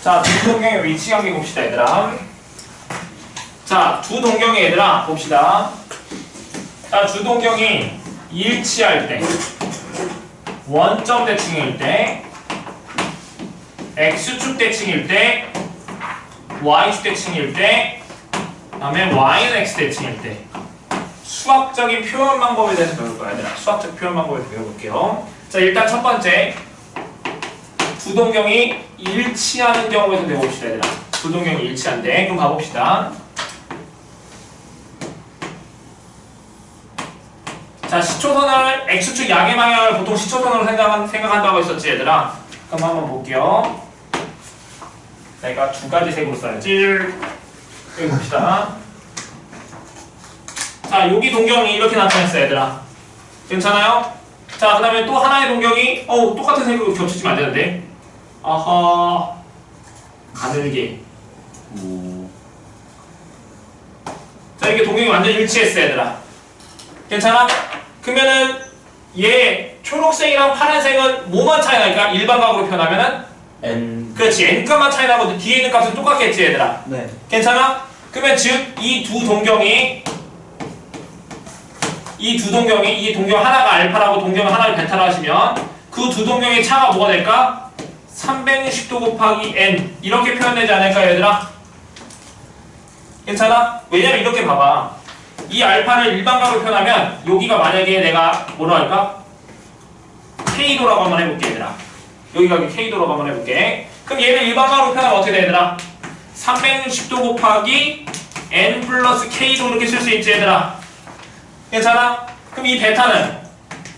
자, 두 동경의 위치 관계 봅시다, 얘들아. 자, 두 동경의 얘들아, 봅시다. 자, 두 동경이 일치할 때, 원점 대칭일 때, x축 대칭일 때, y축 대칭일 때, 그 다음에 y는 x 대칭일 때, 수학적인 표현 방법에 대해서 배울 거야, 얘들아. 수학적 표현 방법에 대해서 배워볼게요. 자, 일단 첫 번째, 두 동경이 일치하는 경우에서 배워봅시다, 얘들아. 두 동경이 일치한데, 그럼 가봅시다. 자, 시초선을 x축 양의 방향을 보통 시초선으로 생각한다고 했었지, 얘들아. 그럼 한번 볼게요. 내가 두 가지 색으로 써야지. 여기 봅시다. 자, 여기 동경이 이렇게 나타났어요, 얘들아. 괜찮아요? 자, 그 다음에 또 하나의 동경이 똑같은 색으로 겹치지면 안 되는데. 아하, 가늘게. 자, 이게 동경이 완전 일치했어요, 얘들아. 괜찮아? 그러면은 얘 초록색이랑 파란색은 뭐만 차이 날까? 일반각으로 표현하면은 n. 그렇지, n값만 차이 나고 뒤에 있는 값은 똑같겠지, 얘들아. 네. 괜찮아? 그러면 즉 이 두 동경이 이 동경 하나가 알파라고 동경 하나를 베타라 하시면 그 두 동경의 차가 뭐가 될까? 360도 곱하기 n 이렇게 표현되지 않을까요, 얘들아? 괜찮아? 왜냐면 이렇게 봐봐. 이 알파를 일반각으로 표현하면 여기가 만약에 내가 뭐라 할까? K도라고 한번 해볼게, 얘들아. 여기가 K도라고 한번 해볼게. 그럼 얘를 일반각으로 표현하면 어떻게 돼, 얘들아? 360도 곱하기 n 플러스 K도 이렇게 쓸 수 있지, 얘들아. 괜찮아? 그럼 이 베타는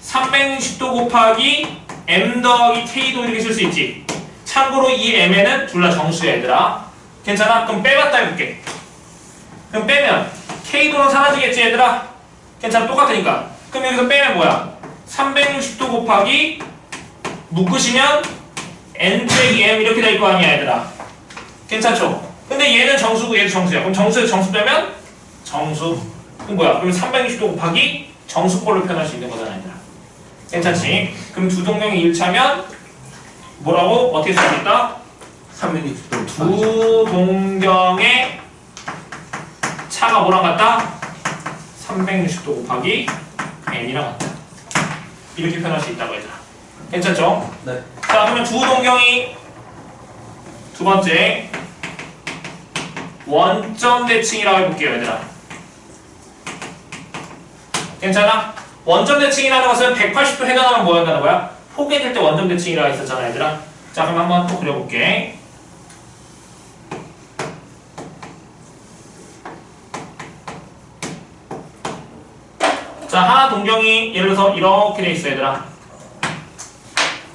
360도 곱하기 m 더하기 K도 이렇게 쓸 수 있지. 참고로 이 m에는 둘 다 정수야, 얘들아. 괜찮아? 그럼 빼봤다 해볼게. 그럼 빼면 K도는 사라지겠지, 얘들아? 괜찮아? 똑같으니까. 그럼 여기서 빼면 뭐야? 360도 곱하기 묶으시면 n 빼기 m 이렇게 될 거 아니야, 얘들아. 괜찮죠? 근데 얘는 정수고 얘도 정수야. 그럼 정수에서 정수 빼면 정수. 그럼 뭐야? 그럼 360도 곱하기 정수꼴로 표현할 수 있는 거잖아, 얘들아. 괜찮지? 그럼 두 동경이 일치하면 뭐라고? 어떻게 쓸 수 있다? 360도. 두 동경의 차가 뭐랑 같다? 360도 곱하기 n이랑 같다. 이렇게 표현할 수 있다고 얘들아. 괜찮죠? 네. 자, 그러면 두 동경이 두 번째 원점 대칭이라고 해볼게요, 얘들아. 괜찮아? 원점 대칭이라는 것은 180도 해당하면 뭐 한다는 거야? 포개될 때 원점 대칭이라고 했었잖아, 얘들아. 자, 그럼 한번 또 그려볼게. 자, 하나 동경이 예를 들어서 이렇게 돼 있어, 얘들아.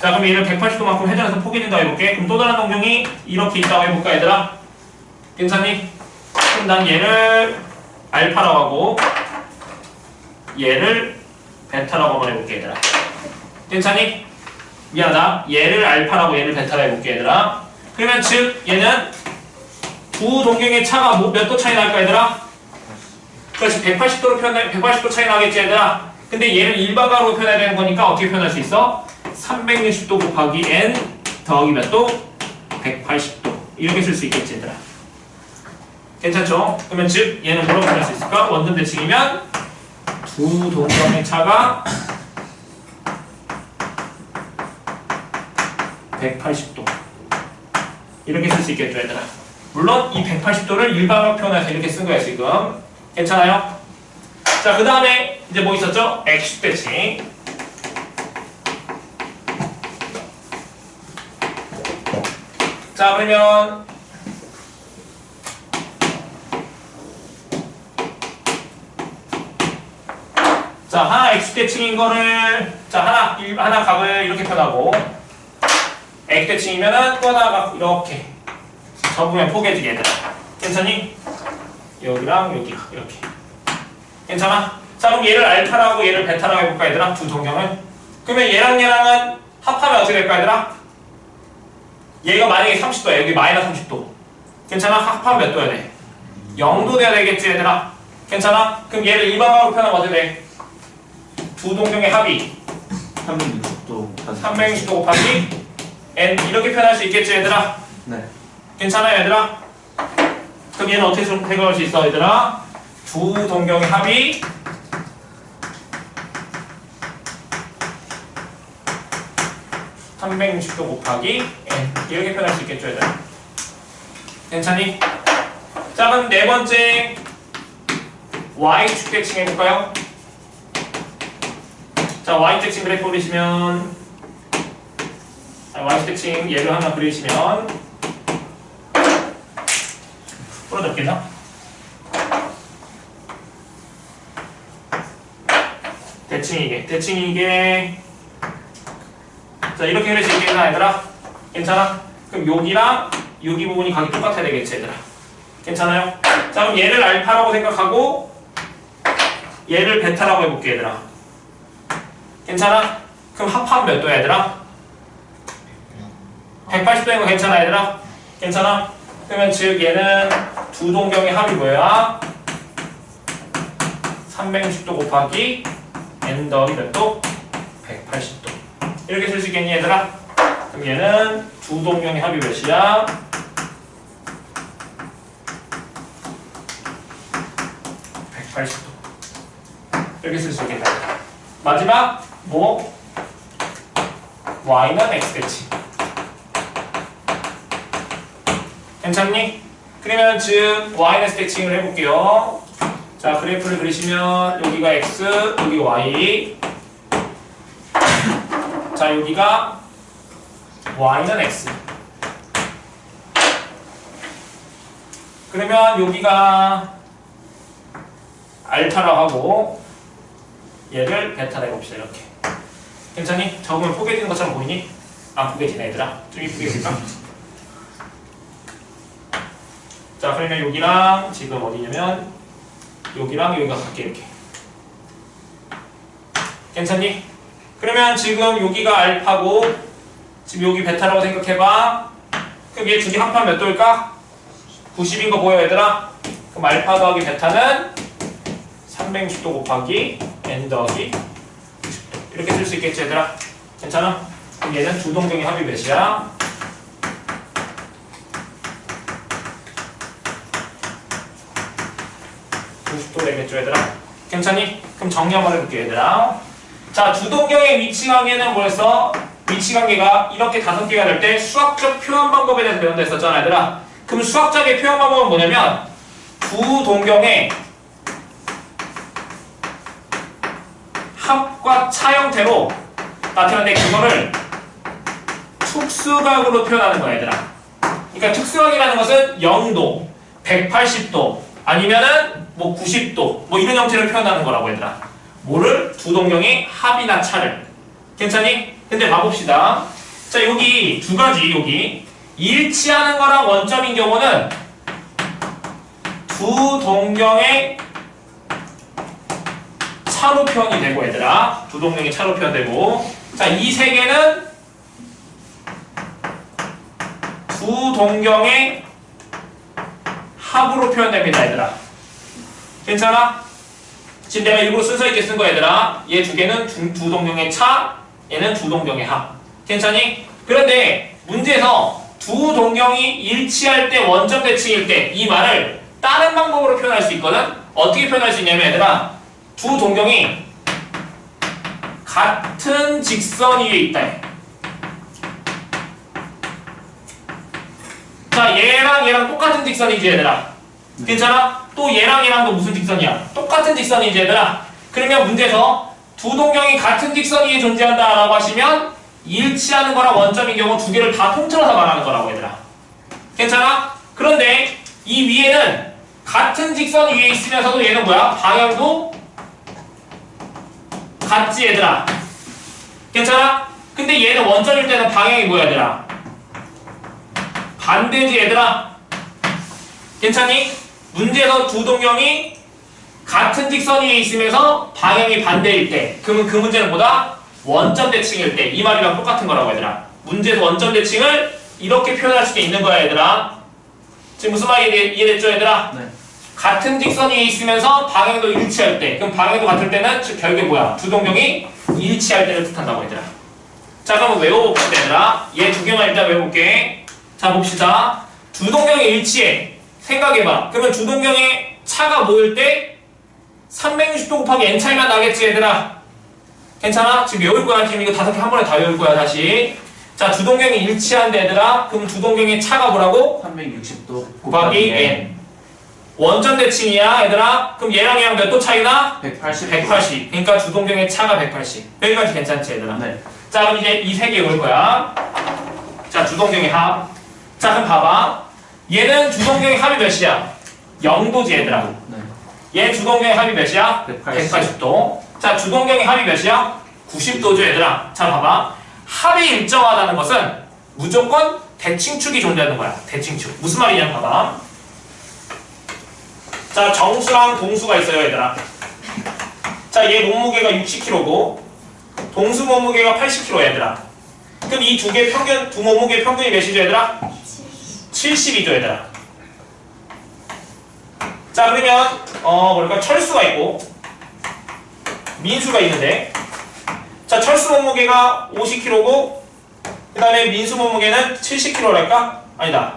자, 그럼 얘를 180도만큼 회전해서 포개된다고 해볼게. 그럼 또 다른 동경이 이렇게 있다고 해볼까, 얘들아? 괜찮니? 그럼 난 얘를 알파라고 하고 얘를 베타라고 한번 해볼게, 얘들아. 괜찮니? 미안하다. 얘를 알파라고 얘를 베타라고 해볼게, 얘들아. 그러면 즉 얘는 두 동경의 차가 몇 도 차이 날까, 얘들아? 그렇지, 180도로 표현해, 180도 차이 나겠지, 얘들아. 근데 얘를 일반각으로 표현해야 되는 거니까 어떻게 표현할 수 있어? 360도 곱하기 n 더하기 몇 도? 180도. 이렇게 쓸 수 있겠지, 얘들아. 괜찮죠? 그러면 즉 얘는 뭐라고 표현할 수 있을까? 원점 대칭이면 두 동경의 차가 180도. 이렇게 쓸 수 있겠죠, 얘들아. 물론 이 180도를 일반각 표현해서 이렇게 쓴 거야, 지금. 괜찮아요? 자, 그 다음에 이제 뭐 있었죠? x축 대칭. 자, 그러면 자, 하나 x축 대칭인 거를 자, 하나 값을 이렇게 표현하고 x 대칭이면은 또 하나가 이렇게 접으면 포개지게, 얘들아. 괜찮니? 여기랑 여기 이렇게. 괜찮아? 자, 그럼 얘를 알파라고 얘를 베타라고 해볼까, 얘들아? 두 동경을. 그러면 얘랑 얘랑은 합하면 어떻게 될까, 얘들아? 얘가 만약에 30도야. 여기 마이너스 30도. 괜찮아? 합하면 몇 도야 돼? 0도 돼야 되겠지, 얘들아? 괜찮아? 그럼 얘를 일반각으로 표현하면 어떻게 돼? 두 동경의 합이 360도. 360도 곱하기 n 이렇게 표현할 수 있겠지, 얘들아? 네. 괜찮아요 얘들아? 그럼 얘는 어떻게 좀 해결할 수 있어 얘들아? 두 동경의 합이 (360도) 곱하기 n 이렇게 표현할 수 있겠죠 얘들아? 괜찮니? 자 그럼 네 번째 y축 대칭 해볼까요? 자 y축 대칭 그래프 그리시면 y축 대칭 예를 하나 그리시면 풀어졌겠나? 대칭이게 자 이렇게 그릴 수 있겠나 얘들아? 괜찮아? 그럼 여기랑 여기 부분이 각이 똑같아야 되겠지 얘들아? 괜찮아요? 자 그럼 얘를 알파라고 생각하고 얘를 베타라고 해볼게 얘들아. 괜찮아? 그럼 합하면 몇 도야 얘들아? 180도인 거 괜찮아 얘들아? 괜찮아? 그러면 즉 얘는 두 동경의 합이 뭐야? 360도 곱하기 n 더하기 몇 도? 180도 이렇게 쓸 수 있겠니 얘들아? 그럼 얘는 두 동경의 합이 몇이야? 180도 이렇게 쓸 수 있겠다. 마지막 뭐? y는 x 대칭 괜찮니? 그러면 즉 y는 x 대칭을 해볼게요. 자 그래프를 그리시면 여기가 x 여기 y 자 여기가 y는 x 그러면 여기가 알파라고 하고 얘를 베타라 해봅시다. 이렇게 괜찮니? 적으면 포개지는 것처럼 보이니? 안 포개지네 얘들아. 좀 이쁘게 볼까? 자 그러면 여기랑 지금 어디냐면 여기랑 여기가 같게 이렇게 괜찮니? 그러면 지금 여기가 알파고 지금 여기 베타라고 생각해봐. 그럼 얘 두 개 합하면 몇 도일까? 90인 거 보여 얘들아? 그럼 알파 더하기 베타는 360도 곱하기 n 더하기 90도 이렇게 쓸 수 있겠지 얘들아? 괜찮아? 그럼 얘는 두 동경의 합이 몇이야? 90도 되겠죠 얘들아? 괜찮니? 그럼 정리 한번 해볼게 얘들아. 자 주동경의 위치관계는 뭐였어? 위치관계가 이렇게 5개가 될 때 수학적 표현 방법에 대해서 배운다 했었잖아 얘들아. 그럼 수학적인 표현 방법은 뭐냐면 두 동경의 합과 차 형태로 나타나는데 그거를 특수각으로 표현하는 거야 얘들아. 그러니까 특수각이라는 것은 0도, 180도 아니면은 뭐 90도 뭐 이런 형태를 표현하는 거라고 얘들아. 뭐를? 두 동경의 합이나 차를. 괜찮니? 근데 봐봅시다. 자 여기 두 가지 여기 일치하는 거랑 원점인 경우는 두 동경의 차로 표현이 되고 얘들아. 두 동경의 차로 표현되고 자 이 세 개는 두 동경의 합으로 표현됩니다 얘들아. 괜찮아? 지금 내가 일부러 순서 있게 쓴 거야 얘들아. 얘 두 개는 두 동경의 차 얘는 두 동경의 합. 괜찮니? 그런데 문제에서 두 동경이 일치할 때 원점 대칭일 때 이 말을 다른 방법으로 표현할 수 있거든? 어떻게 표현할 수 있냐면 얘들아 두 동경이 같은 직선 위에 있다. 자 얘랑 얘랑 똑같은 직선이지 얘들아. 괜찮아? 또 얘랑 얘랑도 무슨 직선이야? 똑같은 직선이지 얘들아. 그러면 문제에서 두 동경이 같은 직선 위에 존재한다 라고 하시면 일치하는 거랑 원점인 경우 두 개를 다 통틀어서 말하는 거라고 얘들아. 괜찮아? 그런데 이 위에는 같은 직선 위에 있으면서도 얘는 뭐야? 방향도 같지 얘들아. 괜찮아? 근데 얘는 원점일 때는 방향이 뭐야 얘들아? 반대지 얘들아. 괜찮니? 문제에서 두 동경이 같은 직선 위에 있으면서 방향이 반대일 때 그러면 그 문제는 뭐다? 원점 대칭일 때 이 말이랑 똑같은 거라고 얘들아. 문제에서 원점 대칭을 이렇게 표현할 수도 있는 거야 얘들아. 지금 무슨 말이 이해됐죠 얘들아? 네. 같은 직선 위에 있으면서 방향도 일치할 때 그럼 방향도 같을 때는 즉 결국에 뭐야? 두 동경이 일치할 때를 뜻한다고 얘들아. 자 그럼 외워봅시다 얘들아. 얘 두 개만 일단 외워볼게. 자 봅시다. 주동경이 일치해. 생각해봐. 그러면 주동경에 차가 모일 때 360도 곱하기 n 차이만 나겠지 얘들아. 괜찮아? 지금 외울 거야. 지금 이거 5개 한 번에 다 외울 거야 다시. 자, 주동경이 일치한데 얘들아. 그럼 주동경의 차가 뭐라고? 360도 곱하기 n. 원점 대칭이야 얘들아. 그럼 얘랑 몇 도 차이나? 180. 180. 그러니까 주동경의 차가 180. 여기까지 괜찮지 얘들아? 네. 자, 그럼 이제 이 세 개 외울 거야. 자, 주동경의 합. 자, 그럼 봐봐. 얘는 주동경의 합이 몇이야? 0도지 얘들아. 네. 얘 주동경의 합이 몇이야? 180. 180도. 자, 주동경의 합이 몇이야? 90도죠 얘들아. 자, 봐봐. 합이 일정하다는 것은 무조건 대칭축이 존재하는 거야. 대칭축. 무슨 말이냐 봐봐. 자, 정수랑 동수가 있어요 얘들아. 자, 얘 몸무게가 60kg고 동수 몸무게가 80kg 얘들아. 그럼 이 두 개 평균, 두 몸무게 평균이 몇이죠 얘들아? 70이죠 얘들아. 자, 그러면 뭐랄까 철수가 있고 민수가 있는데, 자, 철수 몸무게가 50kg고 그 다음에 민수 몸무게는 70kg랄까? 아니다,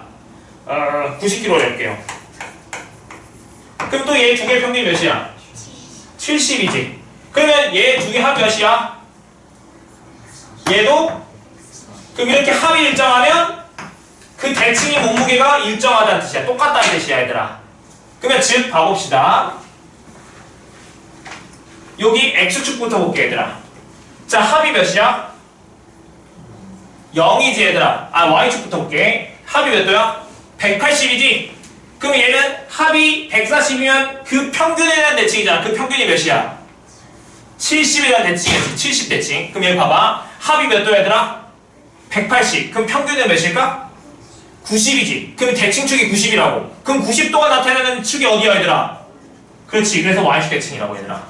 90kg를 할게요. 그럼 또 얘 두 개 평균이 몇이야? 70이지. 그러면 얘 두 개 합 몇이야? 얘도? 그럼 이렇게 합이 일정하면 그 대칭의 몸무게가 일정하다는 뜻이야. 똑같다는 뜻이야 얘들아. 그러면 즉 봐봅시다. 여기 X축부터 볼게 얘들아. 자, 합이 몇이야? 0이지 얘들아. Y축부터 볼게. 합이 몇 도야? 180이지? 그럼 얘는 합이 140이면 그 평균에 대한 대칭이잖아. 그 평균이 몇이야? 70에 대한 대칭이지. 70 대칭. 그럼 여기 봐봐. 합이 몇 도야 얘들아? 180. 그럼 평균은 몇일까? 90이지. 그럼 대칭축이 90이라고. 그럼 90도가 나타내는 축이 어디야 얘들아? 그렇지. 그래서 Y축 대칭이라고 얘들아.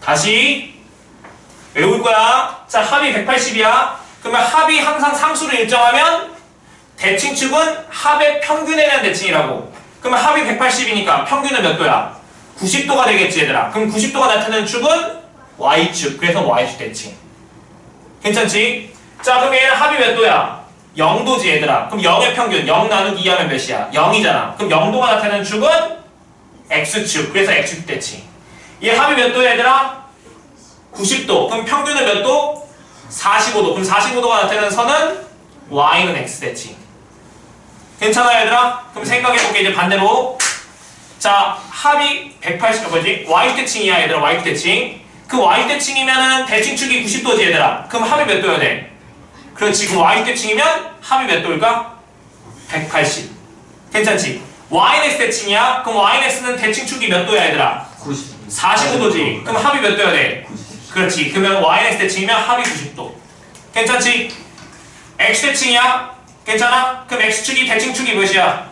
다시 외울 거야. 자, 합이 180이야. 그러면 합이 항상 상수로 일정하면 대칭축은 합의 평균에 대한 대칭이라고. 그러면 합이 180이니까 평균은 몇 도야? 90도가 되겠지 얘들아. 그럼 90도가 나타내는 축은 Y축. 그래서 Y축 대칭. 괜찮지? 자, 그럼 얘는 합이 몇 도야? 0도지 얘들아. 그럼 0의 평균 0 나누기 2 하면 몇이야? 0이잖아. 그럼 0도가 나타내는 축은 X축. 그래서 X축 대칭. 얘 합이 몇 도야 얘들아? 90도. 그럼 평균은 몇 도? 45도. 그럼 45도가 나타내는 선은 Y는 X 대칭. 괜찮아 얘들아? 그럼 생각해볼게. 이제 반대로. 자, 합이 180, 뭐지? Y 대칭이야 얘들아. Y 대칭. 그 Y 대칭이면은 대칭축이 90도지 얘들아. 그럼 합이 몇 도여야 돼? 그렇지. 그럼 Y 대칭이면 합이 몇 도일까? 180. 괜찮지? Yx 대칭이야. 그럼 Yx는 대칭축이 몇 도야 얘들아? 90. 45도지. 그럼 합이 몇 도여야 돼? 90. 그렇지. 그러면 Yx 대칭이면 합이 90도. 괜찮지? X 대칭이야. 괜찮아? 그럼 X축이 대칭축이 몇이야?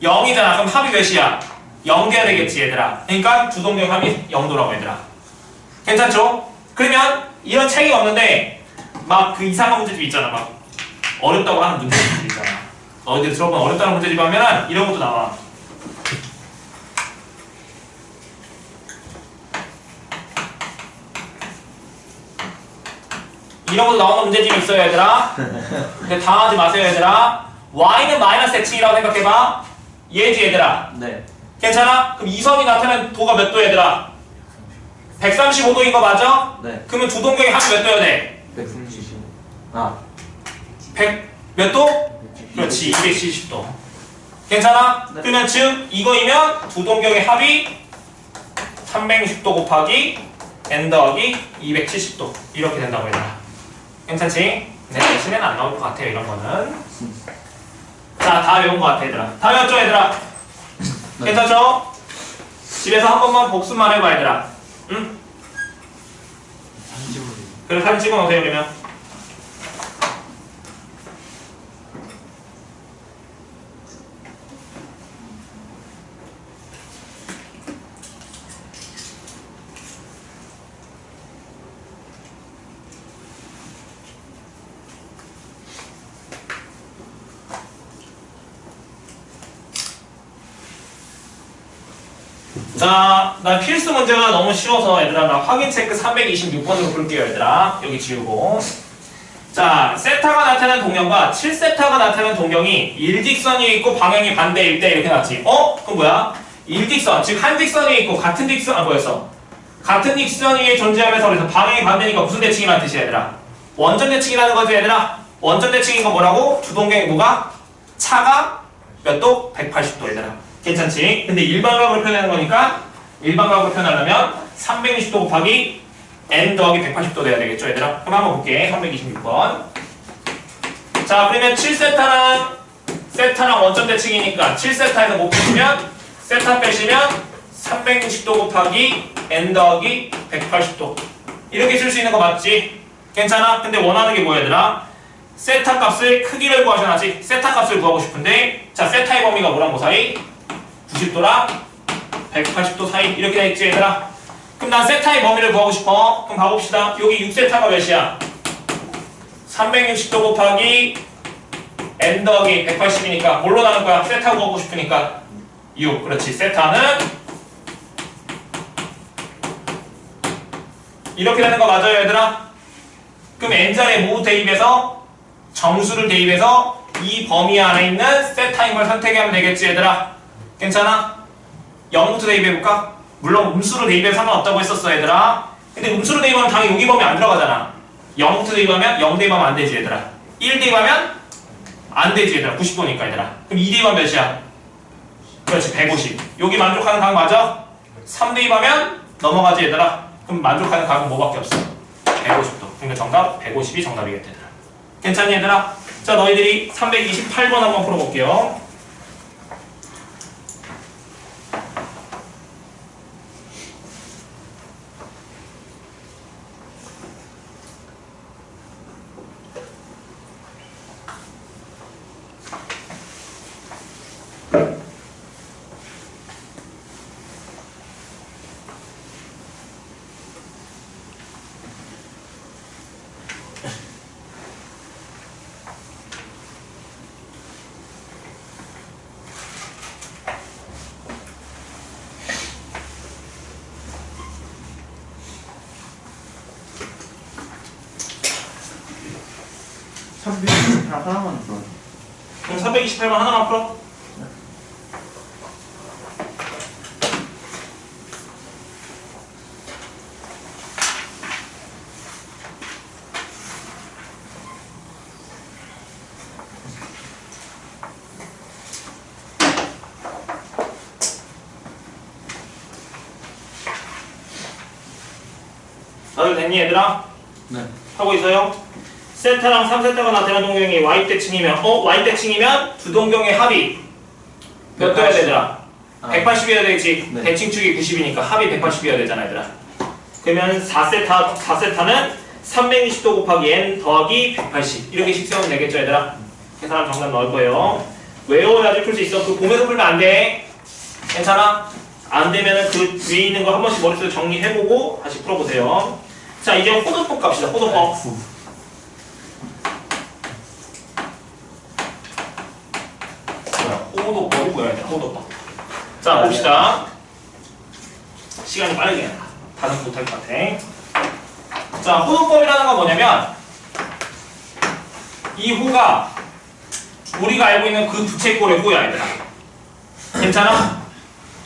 0이잖아. 그럼 합이 몇이야? 0돼야 되겠지 얘들아. 그러니까 주동경 합이 0도라고 얘들아. 괜찮죠? 그러면 이런 책이 없는데 막 그 이상한 문제집 있잖아. 막 어렵다고 하는 문제집 있잖아. 너희들 들어보면 어렵다는 문제집 하면 이런 것도 나와. 이런 것도 나오는 문제집이 있어요 얘들아. 근데 당하지 마세요 얘들아. Y는 마이너스 대칭이라고 생각해봐. 얘지 얘들아. 네. 괜찮아? 그럼 이 선이 나타내는 도가 몇 도 얘들아? 135도인 거 맞아? 네. 그러면 주동경의 합이 몇 도여야 돼? 135. 100 몇 도? 그렇지. 270도. 괜찮아? 네. 그러면 즉 이거이면 주동경의 합이 360도 곱하기 n 더하기 270도 이렇게 된다고 얘들아. 괜찮지? 내 대신에는 안 나올 것 같아요 이런 거는. 자, 다 외운 것 같아 얘들아. 다 외웠죠 얘들아? 네. 괜찮죠? 집에서 한 번만 복습만 해봐 얘들아. 응? 그래 사진 찍어 놓으세요 그러면. 자, 나 필수 문제가 너무 쉬워서 얘들아 나 확인 체크 326번으로 볼게요 얘들아. 여기 지우고. 자, 세타가 나타나는 동경과 7세타가 나타나는 동경이 일직선이 있고 방향이 반대일 때 이렇게 나왔지. 그건 뭐야? 일직선, 즉 한 직선이 있고 같은 직선, 뭐였어? 같은 직선 위에 존재하면서 그래서 방향이 반대니까 무슨 대칭이라는 뜻이야, 얘들아? 원점 대칭이라는 거지, 얘들아? 원점 대칭인 건 뭐라고? 두 동경이 뭐가? 차가 몇 도? 180도, 얘들아. 괜찮지? 근데 일반각으로 표현하는 거니까 일반각으로 표현하려면 360도 곱하기 n 더하기 180도 돼야 되겠죠, 얘들아? 그럼 한번 볼게. 326번. 자, 그러면 7세타랑 원점 대칭이니까 7세타에서 못 빼시면 세타 빼시면 360도 곱하기 n 더하기 180도 이렇게 쓸 수 있는 거 맞지? 괜찮아? 근데 원하는 게 뭐야, 얘들아? 세타 값을 크기를 구하셔야지. 세타 값을 구하고 싶은데 자, 세타의 범위가 뭐랑 뭐 사이? 90도랑 180도 사이 이렇게 돼 있지, 얘들아? 그럼 난 세타의 범위를 구하고 싶어. 그럼 가봅시다. 여기 6세타가 몇이야? 360도 곱하기 n 더하기 180이니까 뭘로 나눌 거야? 세타 구하고 싶으니까 6. 그렇지. 세타는 이렇게 되는 거 맞아요, 얘들아? 그럼 n자리에 뭐 대입해서 정수를 대입해서 이 범위 안에 있는 세타인 걸 선택하면 되겠지, 얘들아? 괜찮아? 0부터 대입해볼까? 물론 음수로 대입해서 상관없다고 했었어, 얘들아. 근데 음수로 대입하면 당연히 여기 범위 안 들어가잖아. 0부터 대입하면 0 대입하면 안 되지, 얘들아. 1 대입하면 안 되지, 얘들아. 90도니까, 얘들아. 그럼 2 대입하면 몇이야? 그렇지, 150. 여기 만족하는 각 맞아? 3 대입하면 넘어가지, 얘들아. 그럼 만족하는 각은 뭐밖에 없어? 150도. 그러니까 정답 150이 정답이겠다, 얘들아. 괜찮니, 얘들아? 자, 너희들이 328번 한번 풀어볼게요. 하나만 풀어. 그럼 328번 하나만 풀어. 다들 됐니, 얘들아? 네. 하고 있어요? 세타랑 3세타가 나타나는 동경이 Y대칭이면 Y대칭이면 두 동경의 합이 몇 도야 되더라? 180이어야 되지. 네. 대칭축이 90이니까 합이 180이어야 되잖아, 얘들아. 그러면 4세타는 360도 곱하기 n 더하기 180 이렇게씩 세우면 되겠죠, 얘들아? 계산하면 정답 나올 거예요. 외워야지 풀 수 있어. 그 보면서 풀면 안 돼. 괜찮아? 안 되면은 그 위에 있는 거 한 번씩 머릿속에 정리해보고 다시 풀어보세요. 자, 이제 호도법 갑시다. 호도법. 호도법이 뭐야, 얘들아? 호도법. 자, 봅시다. 시간이 빠르게 간다. 다들 못할 것 같아. 자, 호도법이라는 건 뭐냐면 이 호가 우리가 알고 있는 그 부채꼴의 호야, 얘들아. 괜찮아?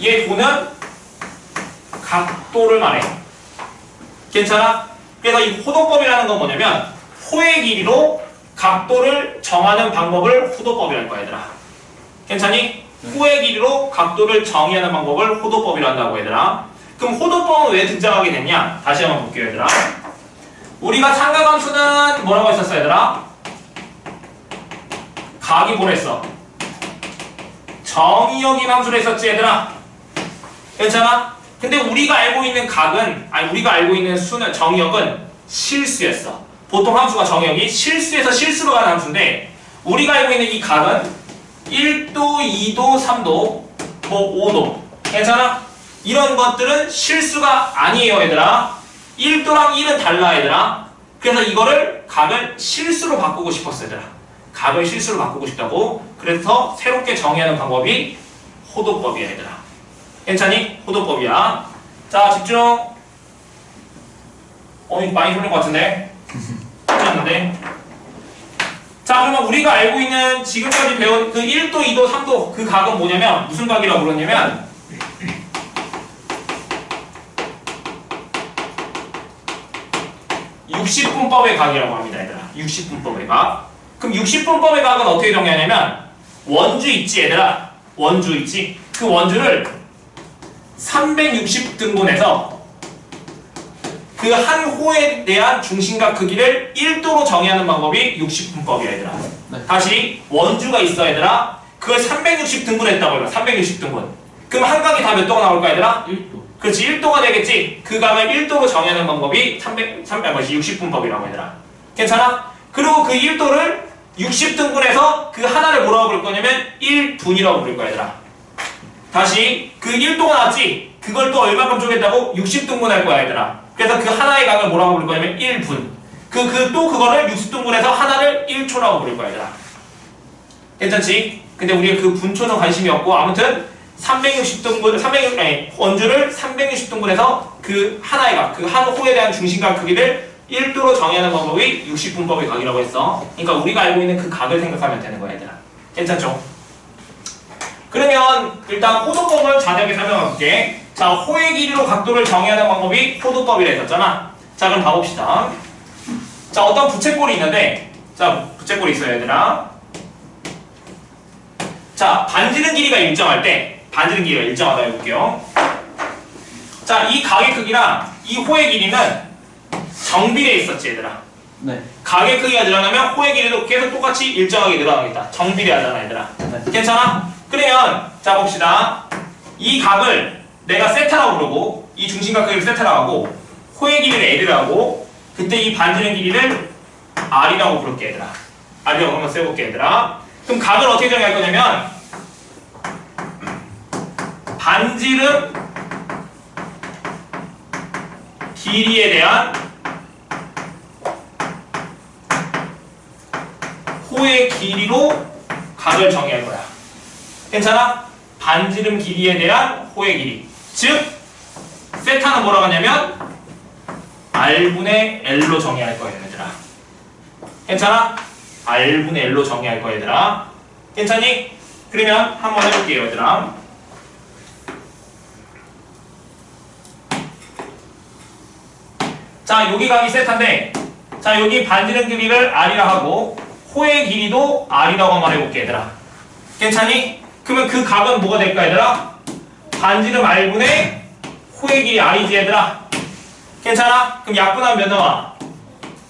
얘 호는 각도를 말해. 괜찮아? 그래서 이 호도법이라는 건 뭐냐면 호의 길이로 각도를 정하는 방법을 호도법이랄 거야, 얘들아. 괜찮니? 호의 길이로 각도를 정의하는 방법을 호도법이라 한다고, 얘들아. 그럼 호도법은 왜 등장하게 됐냐? 다시 한번 볼게요, 얘들아. 우리가 삼각함수는 뭐라고 했었어, 얘들아? 각이 뭐랬어? 정의역인 함수를 했었지, 얘들아. 괜찮아? 근데 우리가 알고 있는 각은, 아니 우리가 알고 있는 수는, 정의역은 실수였어. 보통 함수가 정의역이 실수에서 실수로 가는 함수인데 우리가 알고 있는 이 각은 1도, 2도, 3도, 뭐 5도. 괜찮아? 이런 것들은 실수가 아니에요, 얘들아. 1도랑 1은 달라, 얘들아. 그래서 이거를 각을 실수로 바꾸고 싶었어, 얘들아. 각을 실수로 바꾸고 싶다고. 그래서 새롭게 정의하는 방법이 호도법이야, 얘들아. 괜찮니? 호도법이야. 자, 집중. 이거 많이 풀린 것 같은데? 괜찮은데? 자, 그러면 우리가 알고 있는 지금까지 배운 그 1도, 2도, 3도 그 각은 뭐냐면 무슨 각이라고 부르냐면 60분법의 각이라고 합니다, 얘들아. 60분법의 각. 그럼 60분법의 각은 어떻게 정의하냐면 원주 있지, 얘들아. 원주 있지. 그 원주를 360등분해서 그 한 호에 대한 중심각 크기를 1도로 정의하는 방법이 60분법이야, 얘들아. 네. 다시 원주가 있어, 얘들아. 그걸 360등분했다고 해봐. 360등분. 그럼 한 각이 다 몇 도가 나올까, 얘들아? 1도. 그렇지, 1도가 되겠지. 그 각을 1도로 정의하는 방법이 60분법이라고, 얘들아. 괜찮아? 그리고 그 1도를 60등분해서 그 하나를 뭐라고 부를 거냐면 1분이라고 부를 거야, 얘들아. 다시 그 1도가 나왔지? 그걸 또 얼마큼 쪼갰다고? 60등분 할 거야, 얘들아. 그래서 그 하나의 각을 뭐라고 부를 거냐면 1분. 또 그거를 60등분해서 하나를 1초라고 부를 거야, 얘들아. 괜찮지? 근데 우리가 그 분초는 관심이 없고, 아무튼 360등분, 원주를 360등분해서 그 하나의 각, 그 한 호에 대한 중심각 크기를 1도로 정의하는 방법이 60분법의 각이라고 했어. 그러니까 우리가 알고 있는 그 각을 생각하면 되는 거야, 얘들아. 괜찮죠? 그러면 일단 호도법을 자세하게 설명해 볼게. 자, 호의 길이로 각도를 정의하는 방법이 호도법이라 했었잖아. 자, 그럼 봐봅시다. 자, 어떤 부채꼴이 있는데, 자, 부채꼴이 있어요, 얘들아. 자, 반지름 길이가 일정할 때, 반지름 길이가 일정하다 해볼게요. 자, 이 각의 크기랑 이 호의 길이는 정비례 있었지, 얘들아. 네. 각의 크기가 늘어나면 호의 길이도 계속 똑같이 일정하게 늘어나겠다. 정비례하잖아, 얘들아. 네. 괜찮아? 그러면 자 봅시다. 이 각을 내가 세타라고 부르고 이 중심각 크기를 세타라고 하고 호의 길이를 L이라고 하고 그때 이 반지름 길이를 R이라고 부를게, 얘들아. R이라고 한번 써볼게, 얘들아. 그럼 각을 어떻게 정의할 거냐면 반지름 길이에 대한 호의 길이로 각을 정의할 거야. 괜찮아? 반지름 길이에 대한 호의 길이. 즉, 세타는 뭐라고 하냐면 R분의 L로 정의할 거예요, 얘들아. 괜찮아? R분의 L로 정의할 거예요, 얘들아. 괜찮니? 그러면 한번 해볼게요, 얘들아. 자, 여기 각이 세타인데, 자, 여기 반지름 길이를 R이라 하고 호의 길이도 R이라고 한번 해볼게, 얘들아. 괜찮니? 그러면 그 각은 뭐가 될까, 얘들아? 반지름 R분의 호의 길이 R이지, 얘들아. 괜찮아? 그럼 약분하면 몇 나와?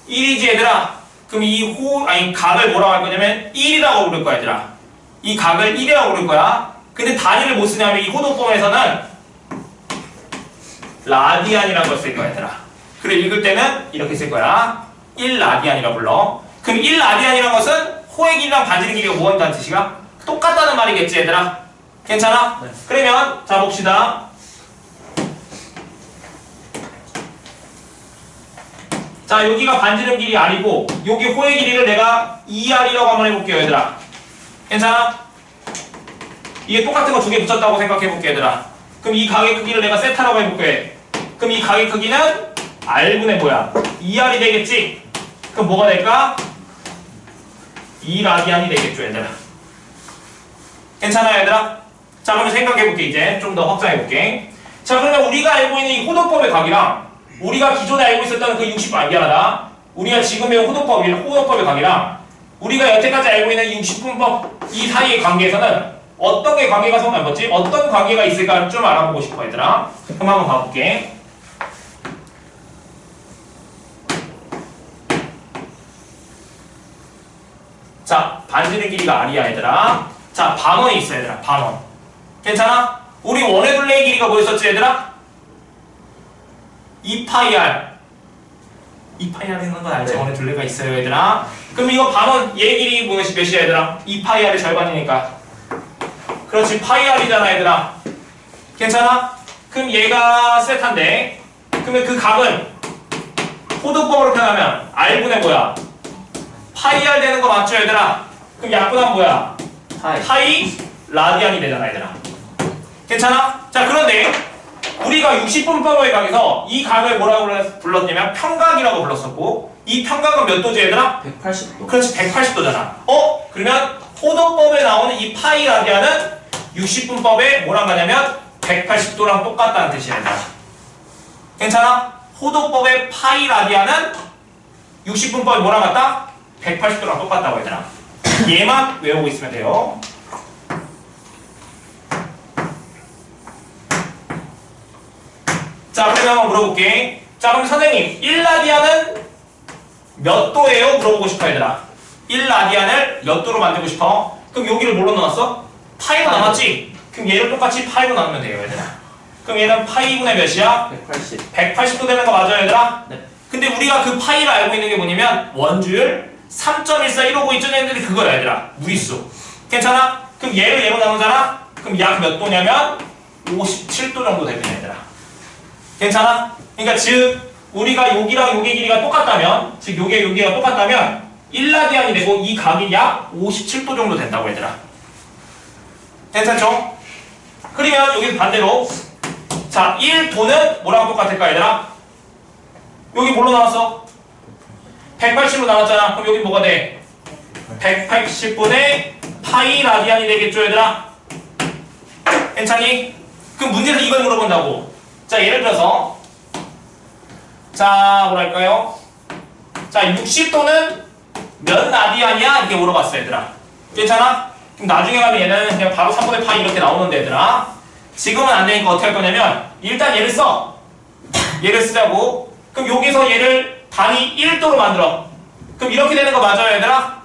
1이지, 얘들아. 그럼 이 각을 뭐라고 할 거냐면 1이라고 부를 거야, 얘들아. 이 각을 1이라고 부를 거야. 근데 단위를 못 쓰냐면 이 호도법에서는 라디안이라는 걸 쓸 거야, 얘들아. 그래, 읽을 때는 이렇게 쓸 거야. 1라디안이라고 불러. 그럼 1라디안이라는 것은 호의 길이랑 반지름 길이가 뭐 한다는 뜻이야? 똑같다는 말이겠지, 얘들아. 괜찮아? 네. 그러면 자 봅시다. 자, 여기가 반지름 길이 R이고 여기 호의 길이를 내가 2R이라고 한번 해볼게요, 얘들아. 괜찮아? 이게 똑같은 거 두 개 붙였다고 생각해볼게, 얘들아. 그럼 이 각의 크기를 내가 세타라고 해볼게. 그럼 이 각의 크기는 R분의 뭐야? 2R이 되겠지? 그럼 뭐가 될까? 2라디안이 되겠죠, 얘들아. 괜찮아요, 얘들아? 자, 그러면 생각해볼게, 이제. 좀 더 확장해볼게. 자, 그러면 우리가 알고 있는 이 호도법의 각이랑 우리가 기존에 알고 있었던 그 60분, 미안하다. 우리가 지금 배운 호도법의 각이랑 우리가 여태까지 알고 있는 이 60분법 이 사이의 관계에서는 어떤 게 관계가 성립했지? 어떤 관계가 있을까 좀 알아보고 싶어, 얘들아. 그럼 한번 봐볼게. 자, 반지름 길이가 R이야, 얘들아. 자, 반원이 있어, 얘들아. 반원. 괜찮아? 우리 원의 둘레의 길이가 뭐였었지, 얘들아? 2파이 R. 2파이 R 있는 건 알지? 네. 원의 둘레가 있어요, 얘들아. 그럼 이거 반원, 얘 길이 몇이야, 얘들아? 2파이 R의 절반이니까. 그렇지, 파이 R이잖아, 얘들아. 괜찮아? 그럼 얘가 세타인데, 그러면 그 각은 호도법으로 표현하면 R분의 뭐야? 파이 R 되는 거 맞죠, 얘들아? 그럼 약분하면 뭐야? 파이 라디안이 되잖아, 얘들아. 괜찮아? 자, 그런데 우리가 60분법의 각에서 이 각을 뭐라고 불렀냐면 평각이라고 불렀었고 이 평각은 몇 도지 얘들아? 180도. 그렇지 180도잖아. 그러면 호도법에 나오는 이 파이 라디안은 60분법에 뭐랑 가냐면 180도랑 똑같다는 뜻이야 얘들아. 괜찮아? 호도법의 파이 라디안은 60분법에 뭐랑 같다? 180도랑 똑같다고 얘들아. 얘만 외우고 있으면 돼요. 자, 그러면 한번 물어볼게. 자, 그럼 선생님 1라디안은 몇 도예요? 물어보고 싶어 얘들아. 1라디안을 몇 도로 만들고 싶어? 그럼 여기를 뭘로 나눴어? 파이로 나눴지? 그럼 얘를 똑같이 파이로 나누면 돼요 얘들아. 그럼 얘는 파이분의 몇이야? 180. 180도 되는 거 맞아요 얘들아? 네. 근데 우리가 그 파이를 알고 있는 게 뭐냐면 원주율 3.14159 있던 애들이 그거야 얘들아. 무리수. 괜찮아? 그럼 얘를 얘로 나누잖아? 그럼 약 몇 도냐면 57도 정도 되는 얘들아. 괜찮아? 그러니까 즉 우리가 여기랑 여기 길이가 똑같다면, 즉 여기가 똑같다면 1라디안이 되고 이 각이 약 57도 정도 된다고 얘들아. 괜찮죠? 그러면 여기 반대로 자 1도는 뭐랑 똑같을까 얘들아? 여기 뭘로 나왔어? 180으로 나왔잖아. 그럼 여기 뭐가 돼? 180분의 파이 라디안이 되겠죠 얘들아? 괜찮니? 그럼 문제에서 이걸 물어본다고. 자 예를 들어서 자 뭐랄까요? 자 60도는 몇 라디안이야? 이렇게 물어봤어 얘들아. 괜찮아? 그럼 나중에 가면 얘는 그냥 바로 3분의 파이 이렇게 나오는데 얘들아. 지금은 안 되니까 어떻게 할 거냐면 일단 얘를 써. 얘를 쓰자고. 그럼 여기서 얘를 단위 1도로 만들어. 그럼 이렇게 되는 거 맞아요 얘들아?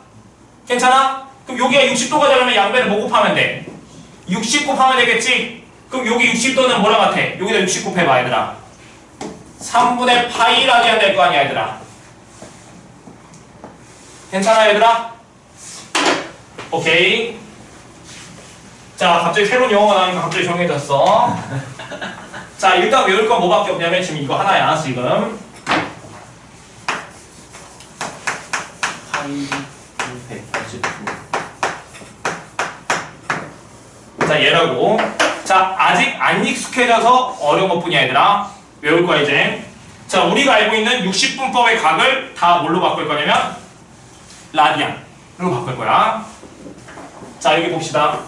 괜찮아? 그럼 여기가 60도가 되려면 양배를 뭐 곱하면 돼? 60 곱하면 되겠지? 그럼 여기 60도는 뭐랑 같아? 여기다 60 곱해봐 얘들아. 3분의 파이 라디안 될 거 아니야 얘들아. 괜찮아 얘들아? 오케이. 자 갑자기 새로운 영어가 나오니까 갑자기 조용해졌어. 자 일단 외울 건 뭐밖에 없냐면 지금 이거 하나야 지금. 파이 180도. 자 얘라고. 자 아직 안 익숙해져서 어려운 것뿐이야 얘들아. 외울 거야 이제. 자 우리가 알고 있는 60분법의 각을 다 뭘로 바꿀 거냐면 라디안으로 바꿀 거야. 자 여기 봅시다.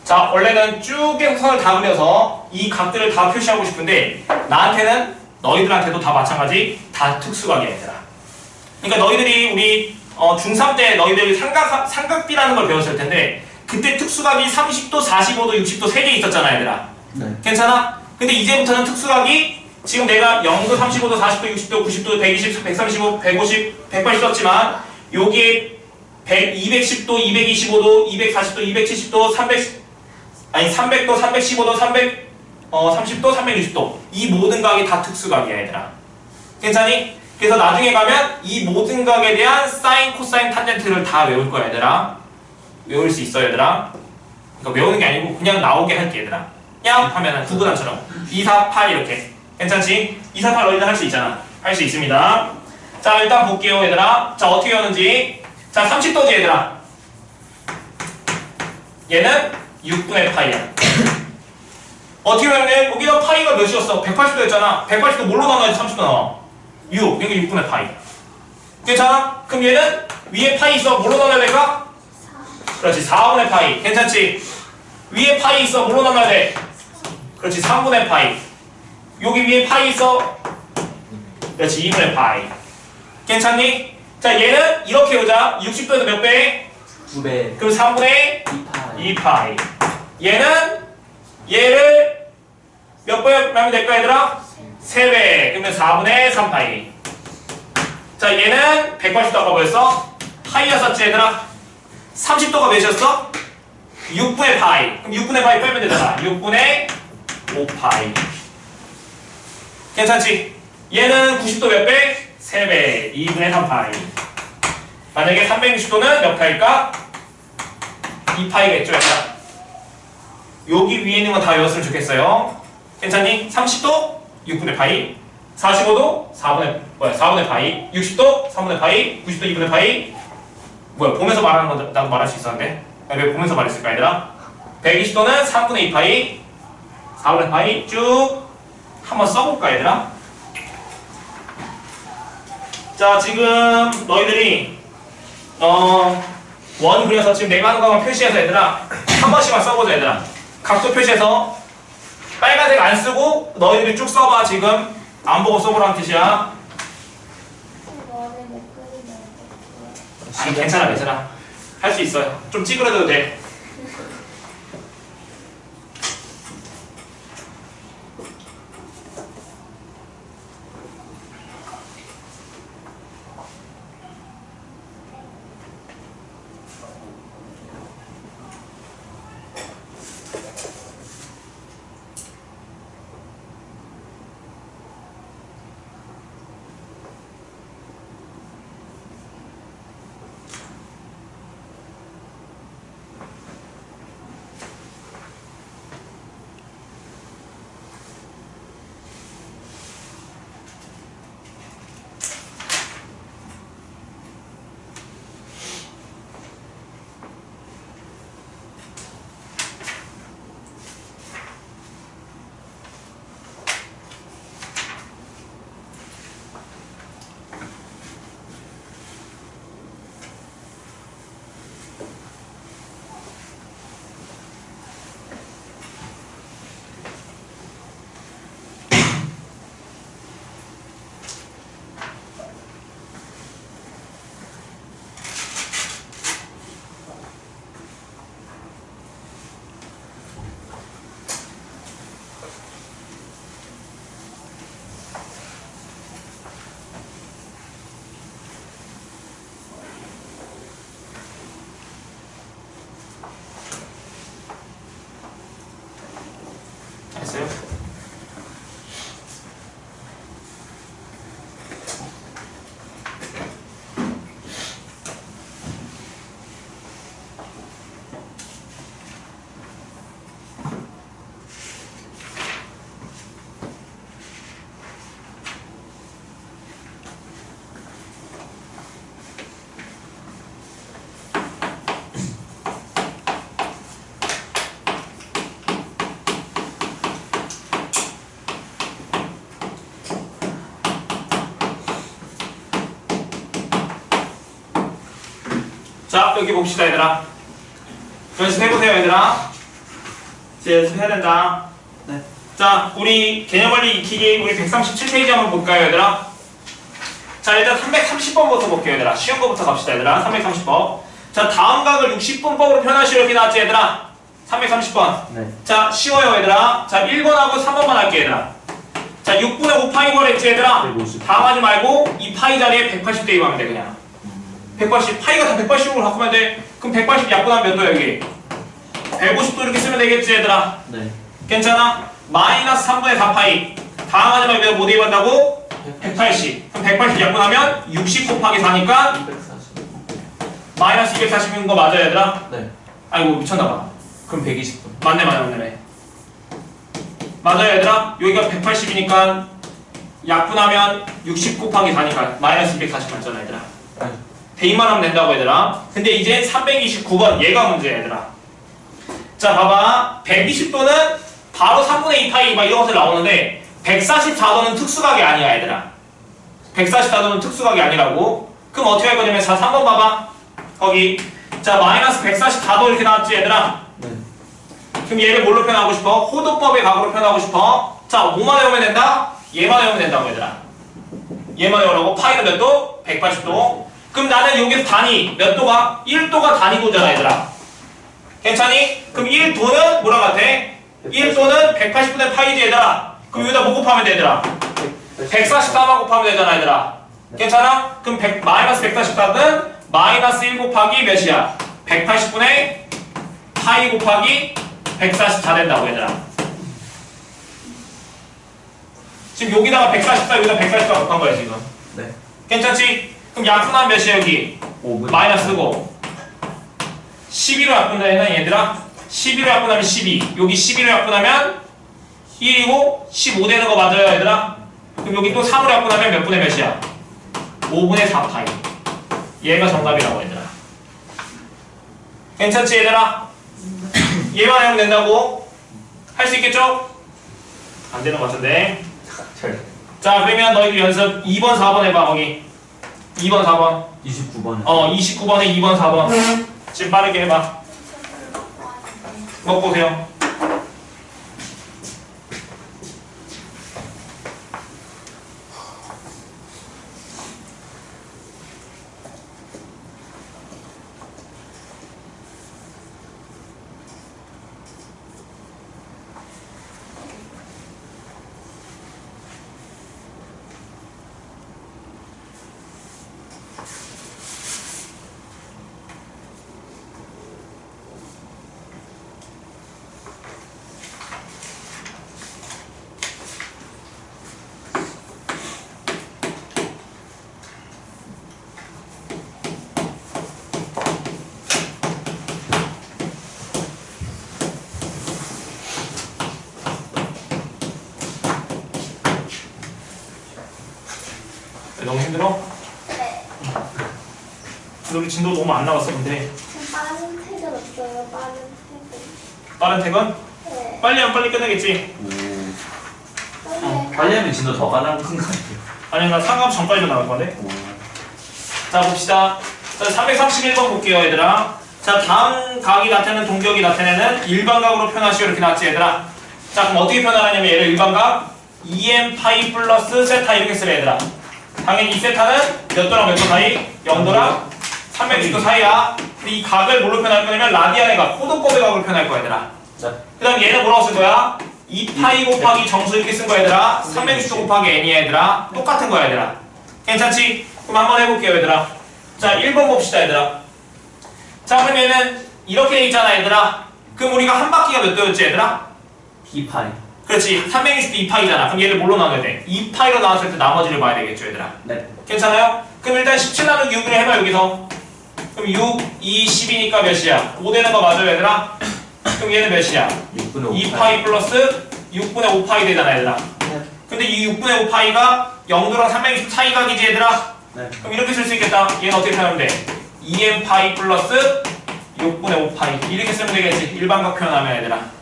자 원래는 쭉의 선을 다 그려서 이 각들을 다 표시하고 싶은데 나한테는 너희들한테도 다 마찬가지 다 특수각이야 얘들아. 그러니까 너희들이 우리 중3 때 너희들이 삼각비라는 걸 배웠을 텐데 그때 특수각이 30도, 45도, 60도 3개 있었잖아 얘들아. 네. 괜찮아? 근데 이제부터는 특수각이 지금 내가 0도, 35도, 40도, 60도, 90도, 120, 135, 150, 180 썼지만 여기에 210도, 225도, 240도, 270도, 300도, 315도, 330도, 360도 이 모든 각이 다 특수각이야 얘들아. 괜찮니? 그래서 나중에 가면 이 모든 각에 대한 사인, 코사인, 탄젠트를 다 외울 거야 얘들아. 외울 수 있어 얘들아. 그러니까 외우는 게 아니고 그냥 나오게 할게 얘들아. 야 하면은 구구단처럼 2, 4, 8 이렇게. 괜찮지? 2, 4, 8 너희들 할 수 있잖아. 할 수 있습니다. 자 일단 볼게요 얘들아. 자 어떻게 하는지. 자 30도지 얘들아. 얘는 6분의 파이야. 어떻게 하면 여기다 파이가 몇이었어? 180도였잖아. 180도 뭘로 나눠야지 30도 나와? 6. 여기 6분의 파이. 괜찮아? 그럼 얘는 위에 파이 있어. 뭘로 나눠야 될까? 그렇지 4분의 파이. 괜찮지? 위에 파이 있어. 뭘로 나눠야 돼? 그렇지 3분의 파이. 여기 위에 파이 있어. 그렇지 2분의 파이. 괜찮니? 자 얘는 이렇게 오자. 60도에서 몇 배? 9배. 그럼 3분의 2파이. 2파이. 얘를 몇 배 하면 될까 얘들아? 3배. 그러면 4분의 3파이. 자 얘는 180도 아까 뭐였어? 파이였었지 얘들아? 30도가 몇이었어? 6분의 파이. 그럼 6분의 파이 빼면 되잖아. 6분의 5파이. 괜찮지? 얘는 90도 몇 배? 3배. 2분의 3파이. 만약에 360도는 몇 파일까? 2파이겠죠, 얘들아? 여기 위에 있는 건 다 외웠으면 좋겠어요. 괜찮니? 30도 6분의 파이, 45도 4분의 파이, 60도 3분의 파이, 90도 2분의 파이. 뭐야, 보면서 말하는 건 나도 말할 수 있었는데 왜 보면서 말했을까 얘들아? 120도는 3분의 2 파이, 4분의 파이. 쭉 한번 써볼까 얘들아? 자, 지금 너희들이 원 그려서 지금 내가 하는 거만 표시해서 얘들아 한 번씩만 써보자 얘들아. 각도 표시해서 빨간색 안 쓰고 너희들이 쭉 써봐. 지금 안 보고 써보라는 뜻이야. 아니 괜찮아 할 수 있어요. 좀 찌그러져도 돼. 됐어요? 자, 여기 봅시다 얘들아. 연습해보세요 얘들아. 이제 연습해야 된다. 네. 자, 우리 개념원리 익히기 우리 137페이지 한번 볼까요 얘들아? 자, 일단 330번부터 볼게요 얘들아. 쉬운 거부터 갑시다 얘들아. 330번. 자, 다음 각을 60분법으로 표현하시오 이렇게 나왔지 얘들아. 330번. 네. 자, 쉬워요 얘들아. 자, 1번하고 3번만 할게 얘들아. 자, 6분의 5파이 거랬지 얘들아. 150. 당하지 말고 이 파이 자리에 180 대입하면 돼 그냥. 180, 파이가 다 180으로 바꾸면 돼. 그럼 180 약분하면 몇 도야 여기? 150도 이렇게 쓰면 되겠지 얘들아. 네. 괜찮아? 마이너스 3분의 4파이 다항하지 말고 뭐 대입한다고? 180. 그럼 180 약분하면 60 곱하기 4니까 240. 마이너스 240인 거 맞아요 얘들아? 네. 아이고 미쳤나봐. 그럼 120분. 맞네 맞아요 얘들아? 여기가 180이니까 약분하면 60 곱하기 4니까 마이너스 240 맞잖아 얘들아. 네. 대입만 하면 된다고 얘들아. 근데 이제 329번 얘가 문제야 얘들아. 자 봐봐. 120도는 바로 3분의 2파이 막 이런 것들 나오는데 144도는 특수각이 아니야 얘들아. 144도는 특수각이 아니라고. 그럼 어떻게 할 거냐면 자 3번 봐봐. 거기 자 마이너스 144도 이렇게 나왔지 얘들아. 네. 그럼 얘를 뭘로 표현하고 싶어? 호도법의 각으로 표현하고 싶어. 자 뭐만 외우면 된다? 얘만 외우면 된다고 얘들아. 얘만 외우라고. 파이는 몇 도? 180도. 그럼 나는 여기서 단위 몇 도가? 1도가 단위도잖아 얘들아. 괜찮니? 그럼 1도는 뭐랑 같아? 1도는 180분의 파이지 얘들아. 그럼 여기다 뭐 곱하면 돼 얘들아? 144만 곱하면 되잖아 얘들아. 괜찮아? 그럼 마이너스 144는 마이너스 1 곱하기 몇이야? 180분의 파이 곱하기 144 된다고 얘들아. 지금 여기다가 144 여기다 144 곱한 거야 지금. 네. 괜찮지? 그럼 약분하면 몇이야 여기? 5분. 마이너스고 12로 약분다 얘는 얘들아. 12로 약분하면 12 여기 12로 약분하면 1이고 15 되는 거 맞아요 얘들아? 그럼 여기 또 3으로 약분하면 몇 분의 몇이야? 5분의 4파이. 얘가 정답이라고 얘들아. 괜찮지 얘들아? 얘만 하면 된다고? 할 수 있겠죠? 안 되는 것 같은데. 자 그러면 너희들 연습 2번 4번 해봐 거기. 2번 4번 29번. 29번에 2번 4번 지금 빠르게 해봐. 먹고 오세요. 너무 힘들어? 네. 근데 우리 진도 너무 안 나왔어 근데. 빠른 퇴근 없어요. 빠른 퇴근. 빠른 퇴근? 네. 빨리 하면 빨리 끝내겠지. 빨리. 빨리 하면 진도 더 가는 건 같아요. 아니 나 상암 전까지도 나올 건데. 자 봅시다. 자 331번 볼게요 얘들아. 자 다음 각이 나타내는 동격이 나타내는 일반각으로 표현하시오 이렇게 나왔지 얘들아. 자 그럼 어떻게 표현하냐면 얘를 일반각 2m 파이 플러스 세타 이렇게 쓰래 얘들아. 당연히 이 세타는 몇 도랑 몇 도 사이? 0도랑 360도 사이야. 근데 이 각을 뭘로 표현할 거냐면 라디안의 각, 호도법의 각으로 표현할 거야 얘들아. 네. 그 다음 얘는 뭐라고 쓴 거야? 2파이 곱하기 정수 이렇게 쓴 거야 얘들아. 360도 곱하기 n이야 얘들아. 똑같은 거야 얘들아. 괜찮지? 그럼 한번 해볼게요 얘들아. 자 1번 봅시다 얘들아. 자 그럼 얘는 이렇게 돼 있잖아 얘들아. 그럼 우리가 한 바퀴가 몇 도였지 얘들아? B파이. 그렇지 360도 2파이잖아. 그럼 얘를 뭘로 나눠야 돼? 2파이로 나눴을 때 나머지를 봐야 되겠죠 얘들아. 네. 괜찮아요? 그럼 일단 17 나누기 6으로 해봐 여기서. 그럼 6, 2, 10이니까 몇이야? 5 되는 거 맞아요 얘들아? 그럼 얘는 몇이야? 6분의 2파이 플러스 6분의 5파이 되잖아 얘들아. 네. 근데 이 6분의 5파이가 0도랑 360 사이각이지 얘들아? 네. 그럼 이렇게 쓸 수 있겠다. 얘는 어떻게 표현하면 돼? 2m 파이 플러스 6분의 5파이 이렇게 쓰면 되겠지. 일반각 표현하면 얘들아.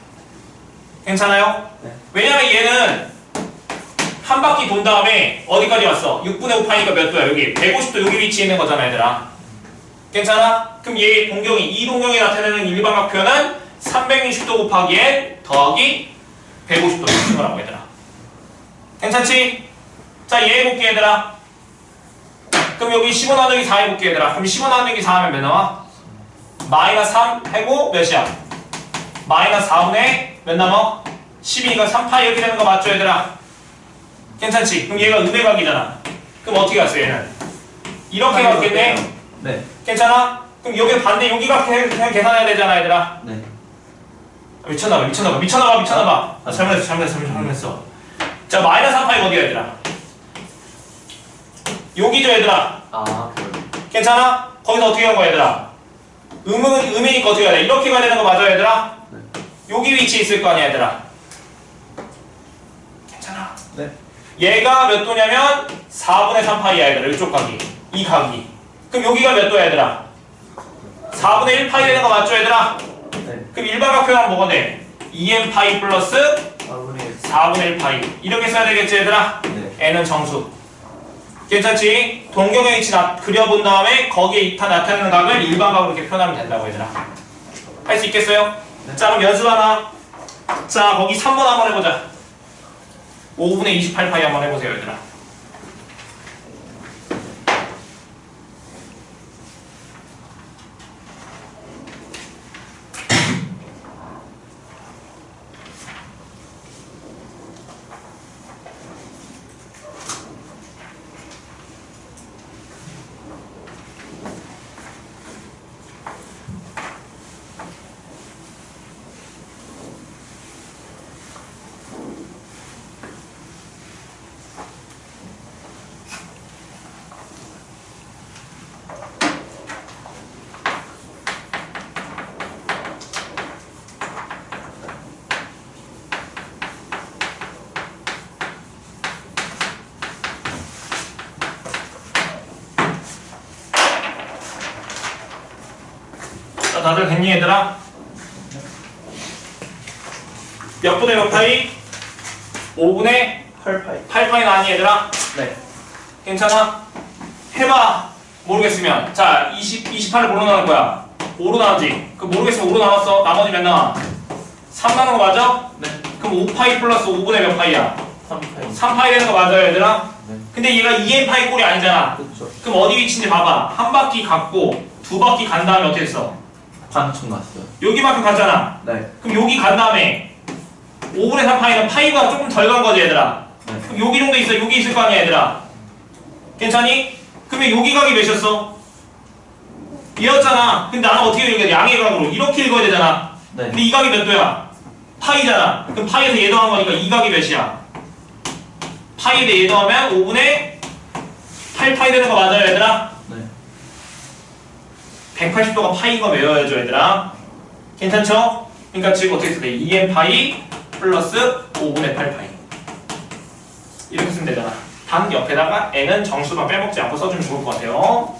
괜찮아요? 네. 왜냐면 얘는 한 바퀴 돈 다음에 어디까지 왔어? 6분의 5파이니까 몇 도야? 여기 150도 여기 위치에 있는 거잖아 얘들아. 괜찮아? 그럼 얘 동경이 이 동경이 나타내는 일반각 표현은 360도 곱하기 n 더하기 150도 이런 거라고 얘들아. 괜찮지? 자 얘 해볼게 얘들아. 그럼 여기 15 나누기 4 해볼게 얘들아. 그럼 15 나누기 4 하면 몇 나와? 마이너스 3 해고 몇이야? 마이너스 4분의 몇 남아? 12니까 3파이 이렇게 되는 거 맞죠 얘들아? 괜찮지? 그럼 얘가 음외각이잖아. 그럼 어떻게 갔어 얘는? 이렇게 갔겠네? 네. 괜찮아? 그럼 여기 반대 여기가 그냥 계산해야 되잖아 얘들아. 네. 미쳤나봐. 아, 잘못했어. 자 마이너스 3파이 어디야 얘들아? 여기죠 얘들아. 아, 그럼. 괜찮아? 거기서 어떻게 한 거야 얘들아? 음이니까 어떻게 해야 돼? 이렇게 가야 되는 거 맞아 얘들아? 네. 여기 위치에 있을 거 아니야 얘들아. 괜찮아? 네. 얘가 몇 도냐면 4분의 3파이야 얘들아. 이쪽 각이 이 각이. 그럼 여기가 몇 도야 얘들아? 4분의 1파이 되는 거 맞죠 얘들아? 네. 그럼 일반각 표현하면 뭐가 돼? 2n 파이 플러스 4분의 1파이 이렇게 써야 되겠지 얘들아? 네. n은 정수. 괜찮지? 동경의 위치 그려본 다음에 거기에 나타내는 각을 일반각으로 이렇게 표현하면 된다고 얘들아. 할 수 있겠어요? 네. 자 그럼 연습 하나. 자 거기 3번 한번 해보자. 5분의 28파이 한번 해보세요 얘들아. 다들 됐니 얘들아? 몇 분의 몇 파이? 5분의 8파이. 8파이 나왔니 얘들아? 네. 괜찮아? 해봐. 모르겠으면. 자, 28을 뭐로 나눌 거야? 5로 나누지. 그 모르겠으면 5로 나눴어. 나머지 몇 나와? 3 나누는 거 맞아? 네. 그럼 5파이 플러스 5분의 몇 파이야? 3파이. 3파이 되는 거 맞아요 얘들아? 네. 근데 얘가 2n파이 꼴이 아니잖아. 그쵸. 그럼 어디 위치인지 봐봐. 한 바퀴 갔고 두 바퀴 간 다음에 어떻게 했어? 반쯤 갔어요. 여기만큼 갔잖아. 네. 그럼 여기 간 다음에 5분의 3파이는 파이가 조금 덜 간 거지 얘들아. 네. 그럼 여기 정도 있어. 여기 있을 거 아니야 얘들아. 괜찮니? 그러면 여기 각이 몇이었어? 얘였잖아. 근데 나는 어떻게 읽어야 돼? 양의 각으로 이렇게 읽어야 되잖아. 네. 근데 이 각이 몇 도야? 파이잖아. 그럼 파이에서 얘 더한 거니까 이 각이 몇이야? 파이에 대해 얘 더하면 5분의 8파이 되는 거 맞아요 얘들아? 네. 180도가 파이가 외워야죠 얘들아. 괜찮죠? 그러니까 지금 어떻게 쓰면 돼? 2n 파이 플러스 5분의 8파이 이렇게 쓰면 되잖아. 단 옆에다가 n은 정수만 빼먹지 않고 써주면 좋을 것 같아요.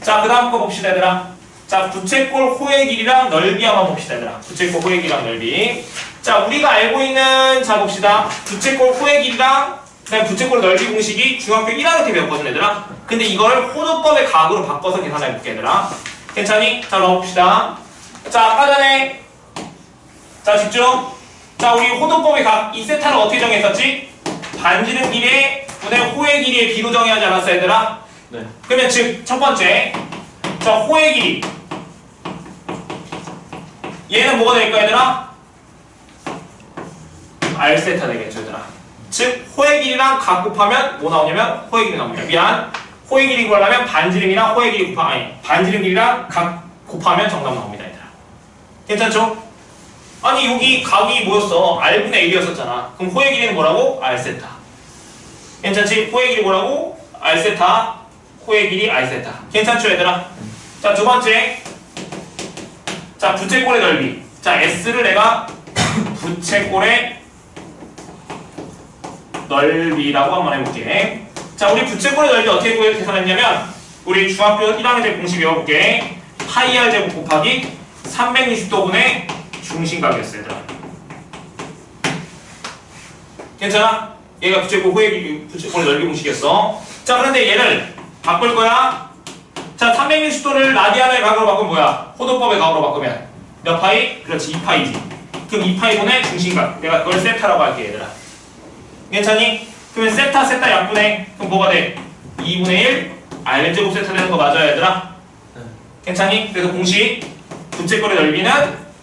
자, 그 다음 거 봅시다 얘들아. 자, 부채꼴 호의 길이랑 넓이 한번 봅시다 얘들아. 부채꼴 호의 길이랑 넓이. 자, 우리가 알고 있는, 자 봅시다. 부채꼴 호의 길이랑 그다음에 부채꼴 넓이 공식이 중학교 1학년 때 배웠거든 얘들아. 근데 이걸 호도법의 각으로 바꿔서 계산해 볼게 얘들아. 괜찮니? 자, 넣어봅시다. 자, 아까 전에 자, 집중. 자, 우리 호도법의 각, 이 세타를 어떻게 정했었지? 반지름 길이의 분의 호의 길이의 비로 정해야지 않았어 얘들아? 네. 그러면 즉 첫 번째, 자 호의 길이 얘는 뭐가 될까 얘들아? R세타 되겠죠 얘들아. 즉 호의 길이랑 각 곱하면 뭐 나오냐면 호의 길이 나옵니다. 미안, 호의 길이 구하려면 반지름이랑 호의 길이 반지름 길이랑 각 곱하면 정답 나옵니다 얘들아. 괜찮죠? 아니 여기 각이 뭐였어? R분의 1이었었잖아. 그럼 호의 길이는 뭐라고? R세타. 괜찮지? 호의 길이 뭐라고? R세타. 호의 길이 R세타. 괜찮죠 얘들아? 자, 두 번째. 자, 부채꼴의 넓이. 자, S를 내가 부채꼴의 넓이라고 한번 해볼게. 자, 우리 부채꼴의 넓이 어떻게 계산했냐면 우리 중학교 1학년 때 공식 외워볼게. 파이 R 제곱 곱하기 360도분의 중심각이었어 얘들아. 괜찮아? 얘가 부채꼴의 넓이 공식이었어. 자, 그런데 얘를 바꿀 거야. 자, 360도를 라디안의 각으로 바꾸면 뭐야? 호도법의 각으로 바꾸면 몇 파이? 그렇지, 2파이지. 그럼 2파이분의 중심각. 내가 그걸 세타라고 할게 얘들아. 괜찮니? 그러면 세타 약분해. 그럼 뭐가 돼? 2분의 1 R제곱 세타 되는 거 맞아요 얘들아? 네. 괜찮니? 그래서 공식 부채꼴의 넓이는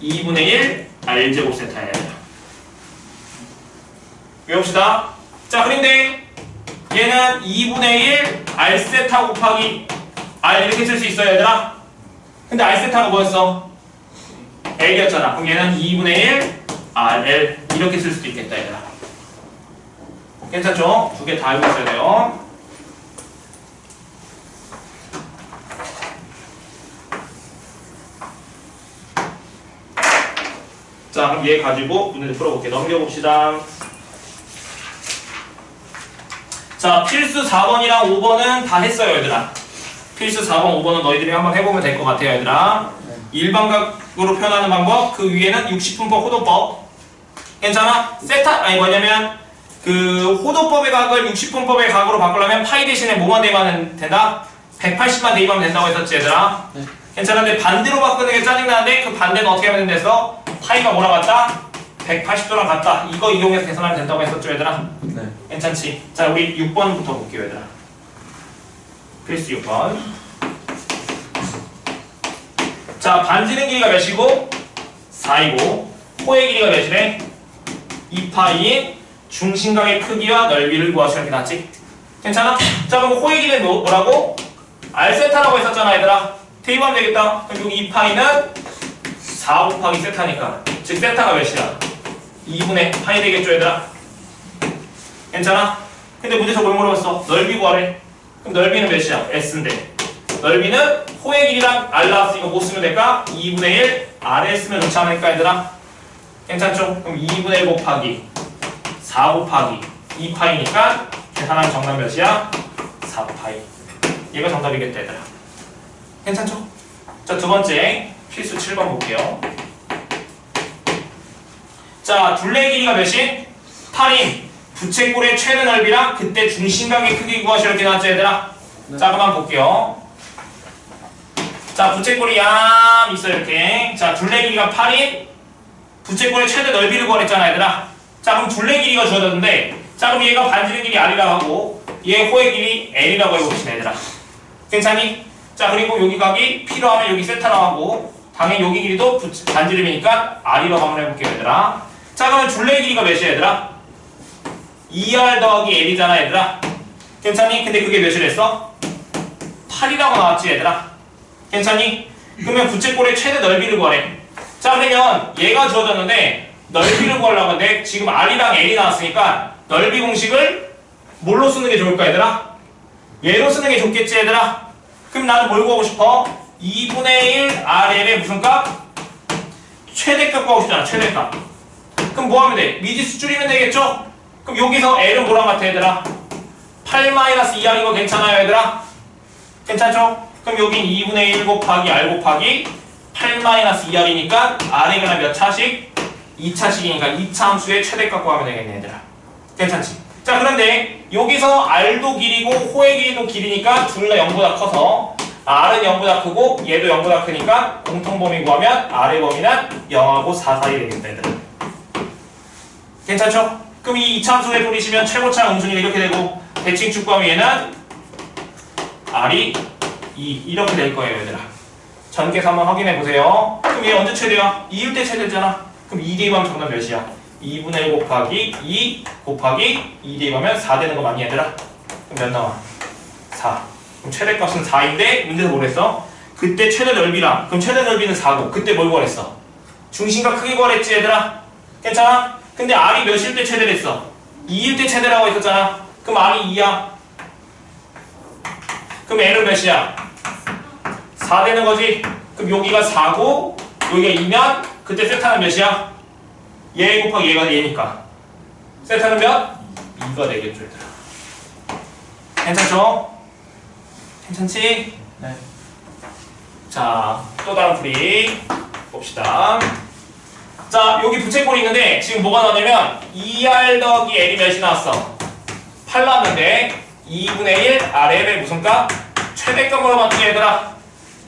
2분의 1 R제곱 세타야 얘들아. 외웁시다. 자, 그런데 얘는 2분의 1 R세타 곱하기 R 이렇게 쓸 수 있어요 얘들아? 근데 R세타가 뭐였어? L이었잖아. 그럼 얘는 2분의 1 RL 이렇게 쓸 수도 있겠다 얘들아. 괜찮죠? 두 개 다 알고 있어야 돼요. 자, 그럼 얘 가지고 문제를 풀어볼게. 넘겨봅시다. 자, 필수 4번이랑 5번은 다 했어요 얘들아. 필수 4번, 5번은 너희들이 한번 해보면 될 것 같아요 얘들아. 일반각으로 표현하는 방법, 그 위에는 60분법 호도법. 괜찮아? 세타, 아니 뭐냐면 그 호도법의 각을 60분법의 각으로 바꾸려면 파이 대신에 뭐만 대입하면 된다? 180만 대입하면 된다고 했었지 얘들아. 네. 괜찮아? 근데 반대로 바꾸는 게 짜증나는데 그 반대는 어떻게 하면 된댔어? 파이가 뭐랑 같다? 180도랑 같다. 이거 이용해서 계산하면 된다고 했었죠 얘들아. 네. 괜찮지? 자, 우리 6번부터 볼게요 얘들아. 필수 6번. 자, 반지름 길이가 몇이고? 4이고 호의 길이가 몇이래? 2파이인 중심각의 크기와 넓이를 구하시면 이렇게 나왔지? 괜찮아? 자, 그럼 호의 길이는 뭐라고? R세타라고 했었잖아 얘들아. 대입하면 되겠다. 그럼 여기 2파이는 4 곱하기 세타니까 즉 세타가 몇이야? 2분의 파이 되겠죠 얘들아? 괜찮아? 근데 문제에서 뭘 물어봤어? 넓이 구하래. 그럼 넓이는 몇이야? S인데 넓이는 호의 길이랑 R 나왔으니까 뭐 쓰면 될까? 2분의 1 R에 쓰면 좋지 않을까 얘들아? 괜찮죠? 그럼 2분의 1 곱하기 4 곱하기 2파이니까 계산하는 정답 몇이야? 4파이. 얘가 정답이겠다 얘들아. 괜찮죠? 자, 두 번째 필수 7번 볼게요. 자, 둘레 길이가 몇인? 8인 부채꼴의 최대 넓이랑 그때 중심각의 크기 구하시오 이렇게 나왔죠 얘들아? 네. 자, 그만 볼게요. 자, 부채꼴이 얌 있어 이렇게. 자, 둘레 길이가 8인 부채꼴의 최대 넓이를 구하랬잖아 얘들아. 자, 그럼 둘레 길이가 주어졌는데 자, 그럼 얘가 반지름 길이 R이라고 하고 얘 호의 길이 L이라고 해봅시다 얘들아. 괜찮니? 자, 그리고 여기 각이 P로 하면 여기 세타라고 하고 당연히 여기 길이도 반지름이니까 R이라고 한번 해볼게요 얘들아. 자, 그러면 둘레 길이가 몇이야 얘들아? 2R 더하기 L이잖아 얘들아. 괜찮니? 근데 그게 몇이랬어? 8이라고 나왔지 얘들아. 괜찮니? 그러면 부채꼴의 최대 넓이를 구하래. 자, 그러면 얘가 주어졌는데 넓이를 구하려고 하는데 지금 R이랑 L이 나왔으니까 넓이 공식을 뭘로 쓰는 게 좋을까 얘들아? 얘로 쓰는 게 좋겠지 얘들아? 그럼 나는 뭘 구하고 싶어? 2분의 1 RL의 무슨 값? 최대값 구하고 싶잖아 최대값. 그럼 뭐 하면 돼? 미지수 줄이면 되겠죠? 그럼 여기서 L은 뭐랑 같아 얘들아? 8-2R 이거 괜찮아요 얘들아? 괜찮죠? 그럼 여긴 2분의 1 곱하기 R 곱하기 8-2R이니까 R이 그냥 몇 차식? 2차식이니까 2차 함수의 최대값 구하면 되겠네 얘들아. 괜찮지? 자, 그런데 여기서 R도 길이고 호의 길이도 길이니까 둘 다 0보다 커서 R은 0보다 크고 얘도 0보다 크니까 공통범위 구하면 R의 범위는 0하고 4 사이 되겠다 얘들아. 괜찮죠? 그럼 이 2차 함수에 뿌리시면 최고차 음수니까 이렇게 되고 대칭축 구하면 얘는 R이 2 이렇게 될 거예요 얘들아. 전개해서 한번 확인해 보세요. 그럼 얘 언제 최대야? 2일 때 최대잖아. 그럼 2 대입하면 정답 몇이야? 2분의 1 곱하기 2 곱하기 2 대입하면 4 되는 거 맞니 얘들아? 그럼 몇 나와? 4. 그럼 최대값은 4인데 문제에서 뭐랬어? 그때 최대 넓이랑 그럼 최대 넓이는 4고 그때 뭘 구하랬어? 중심과 크기 구하랬지 얘들아? 괜찮아? 근데 R이 몇일 때 최대를 했어? 2일 때 최대라고 했었잖아. 그럼 R이 2야. 그럼 L은 몇이야? 4 되는 거지? 그럼 여기가 4고 여기가 2면 그때 세타는 몇이야? 얘 곱하기 얘가 얘니까 세타는 몇? 2가 되겠죠 얘들아. 괜찮죠? 괜찮지? 네. 자, 또 다른 풀이 봅시다. 자, 여기 부채꼴이 있는데 지금 뭐가 나오냐면 2R 더하기 L이 몇이 나왔어? 8 나왔는데 2분의 1 RL의 무슨 값? 최대값 물어봤지 얘들아.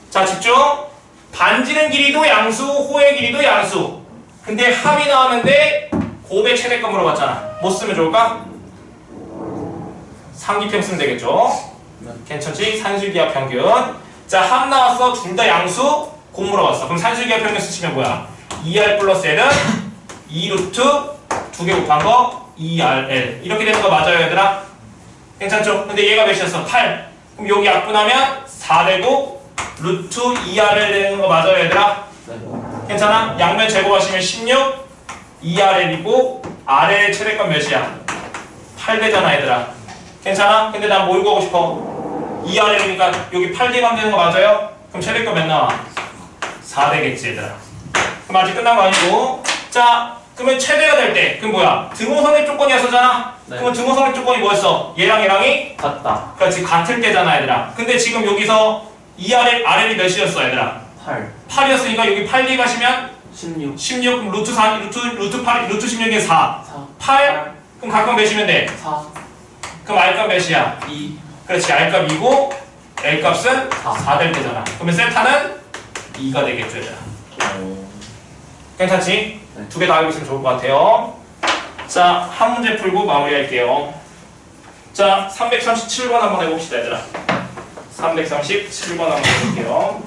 자, 집중. 반지름 길이도 양수, 호의 길이도 양수. 근데 합이 나왔는데 곱의 최대값 물어봤잖아. 뭐 쓰면 좋을까? 상기평 쓰면 되겠죠? 네. 괜찮지? 산술기하 평균. 자, 합 나왔어. 둘 다 양수, 곱 물어봤어. 그럼 산술기하 평균 쓰시면 뭐야? 2R 플러스 L은 2루트 2개 곱한 거 2RL. 이렇게 되는 거 맞아요, 얘들아? 괜찮죠? 근데 얘가 몇이었어? 8. 그럼 여기 약분하면 4 되고 루트 2RL 되는 거 맞아요, 얘들아? 네. 괜찮아? 양면 제곱하시면 16 2RL이고 RL 최대값 몇이야? 8 되잖아 얘들아. 괜찮아? 근데 난 뭘 구하고 싶어? 2RL이니까 여기 8 대입하면 되는 거 맞아요? 그럼 최대값 몇 나와? 4 되겠지 얘들아. 그럼 아직 끝난 거 아니고. 자, 그러면 최대가 될 때 그럼 뭐야? 등호성립 조건이었잖아. 네. 그러면 등호성립 조건이 뭐였어? 얘랑이 같다. 그렇지 같을 때잖아 얘들아. 근데 지금 여기서 2RL, RL이 몇이었어 얘들아? 8. 8이었으니까 여기 8 대입하시면 16. 16 그럼 루트 4 루트 8 루트 16에 4 4. 8 그럼 각각 몇이면 돼? 4. 그럼 R값 몇이야? 2. 그렇지 R값 2고 L값은 4. 4 될 때잖아. 그러면 세타는 2가 되겠죠 얘들아. 괜찮지? 네. 두 개 다 알고 있으면 좋을 것 같아요. 자, 한 문제 풀고 마무리할게요. 자, 337번 한번 해봅시다 얘들아. 337번 한번 해볼게요.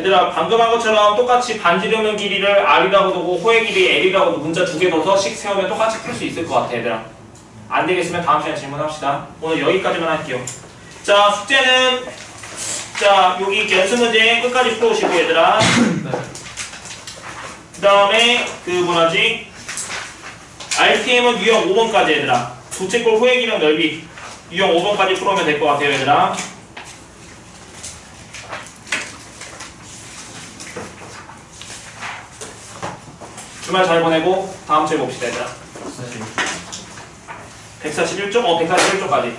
얘들아 방금 한 것처럼 똑같이 반지름의 길이를 R이라고 두고 호의 길이 L이라고 문자 두 개 넣어서 식 세우면 똑같이 풀 수 있을 것 같아 얘들아. 안 되겠으면 다음 시간에 질문합시다. 오늘 여기까지만 할게요. 자 숙제는 자 여기 연습 문제 끝까지 풀어오시고 얘들아. 네. 그 다음에 그 뭐라지 RTM은 유형 5번까지 얘들아. 부채꼴 호의 길이랑 넓이 유형 5번까지 풀어오면 될 것 같아요 얘들아. 주말 잘 보내고 다음 주에 봅시다 얘들아. 141쪽? 141쪽까지.